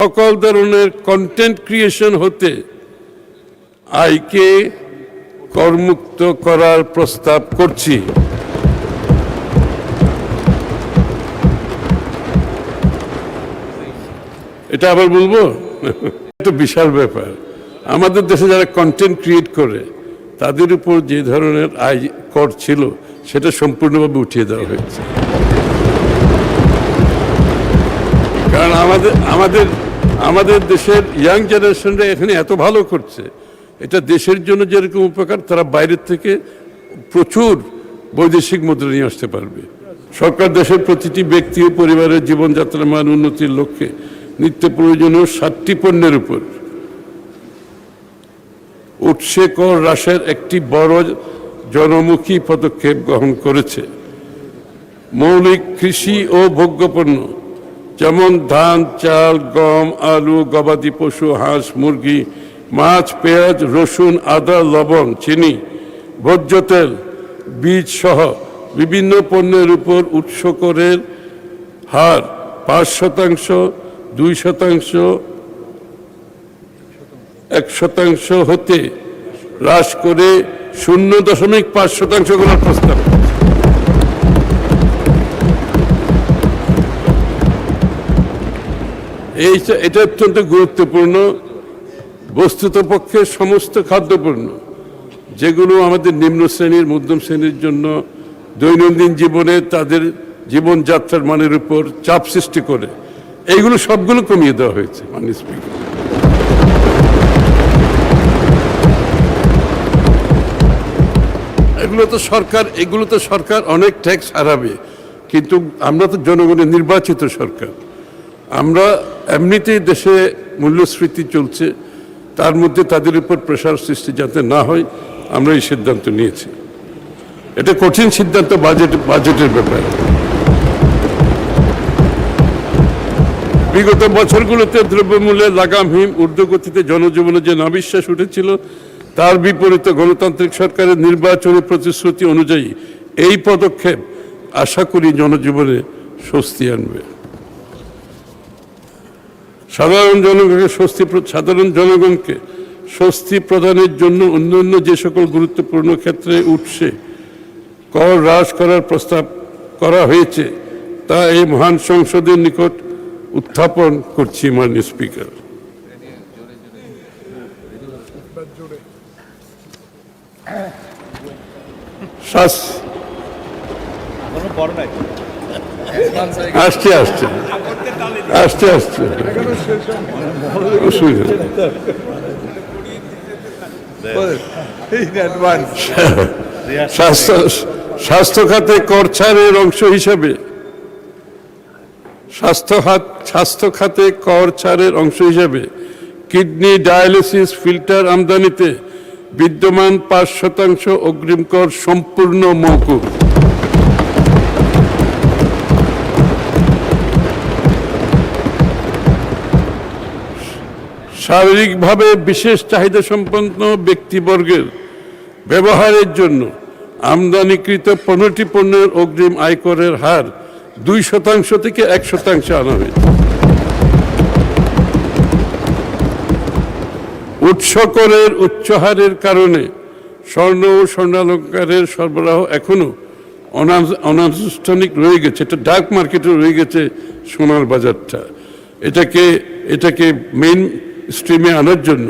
সকল ধরনের content creation হতে আয়কে করমুক্ত করার প্রস্তাব করছি। এটা আবার বলবো, এটা বিশাল ব্যাপার। আমাদের দেশে যারা কন্টেন্ট ক্রিয়েট করে তাদের উপর যে ধরনের আয় কর ছিল সেটা সম্পূর্ণভাবে উঠিয়ে দেওয়া হয়েছে। কারণ আমাদের দেশের ইয়াং জেনারেশনরা এখানে এত ভালো করছে, এটা দেশের জন্য যেরকম উপকার, তারা বাইরের থেকে প্রচুর বৈদেশিক মুদ্রা নিয়ে আসতে পারবে। সরকার দেশের প্রতিটি ব্যক্তি ও পরিবারের জীবনযাত্রার মান উন্নতির লক্ষ্যে নিত্য প্রয়োজনীয় 7টি পণ্যের উপর উৎসে কর হ্রাসের একটি বড় জনমুখী পদক্ষেপ গ্রহণ করেছে। মৌলিক কৃষি ও ভোগ্যপণ্য যেমন ধান, চাল, গম, আলু, গবাদি পশু, হাঁস, মুরগি, মাছ, পেঁয়াজ, রসুন, আদা, লবণ, চিনি, ভোজ্য তেল, বীজ সহ বিভিন্ন পণ্যের উপর উৎস করের হার 5%, 2%, 1% হতে হ্রাস করে 0.5% করার প্রস্তাব। এটা অত্যন্ত গুরুত্বপূর্ণ। বস্তুতপক্ষে সমস্ত খাদ্যপণ্য যেগুলো আমাদের নিম্ন শ্রেণীর, মধ্যম শ্রেণীর জন্য দৈনন্দিন জীবনে তাদের জীবনযাত্রার মানের উপর চাপ সৃষ্টি করে, এইগুলো সবগুলো কমিয়ে দেওয়া হয়েছে মাননীয় স্পিকার। এগুলো তো সরকার অনেক ট্যাক্স হারাবে, কিন্তু আমরা তো জনগণের নির্বাচিত সরকার। আমরা এমনিতেই দেশে মূল্যস্ফীতি চলছে, তার মধ্যে তাদের উপর প্রেশার সৃষ্টি যাতে না হয়, আমরা এই সিদ্ধান্ত নিয়েছি। এটা কঠিন সিদ্ধান্ত বাজেটের ব্যাপারে। বিগত বছরগুলোতে দ্রব্যমূল্যের লাগামহীন ঊর্ধ্বগতিতে জনজীবনে যে নাবিশ্বাস উঠেছিল, তার বিপরীতে গণতান্ত্রিক সরকারের নির্বাচনী প্রতিশ্রুতি অনুযায়ী এই পদক্ষেপ আশা করি জনজীবনে স্বস্তি আনবে। সাধারণ জনগণকে স্বস্তি প্রদানের জন্য অন্যান্য যে সকল গুরুত্বপূর্ণ ক্ষেত্রে উৎসে কর হ্রাস করার প্রস্তাব করা হয়েছে তা এই মহান সংসদের নিকট উত্থাপন করছি মাননীয় স্পিকার। আসছে স্বাস্থ্য খাতে কর ছাড়ের অংশ হিসাবে কিডনি ডায়ালিসিস ফিল্টার আমদানিতে বিদ্যমান 5% অগ্রিম কর সম্পূর্ণ মওকুফ। শারীরিকভাবে বিশেষ চাহিদা সম্পন্ন ব্যক্তিবর্গের ব্যবহারের জন্য আমদানিকৃত 15টি পণ্যের অগ্রিম আয়করের হার 2% থেকে 1% আনা হয়েছে। উৎস করের উচ্চ হারের কারণে স্বর্ণ ও স্বর্ণালঙ্কারের সরবরাহ এখনো অনানুষ্ঠানিক রয়ে গেছে। এটা ডার্ক মার্কেটে রয়ে গেছে সোনার বাজারটা। এটাকে মেইন স্ট্রিমে আনার জন্য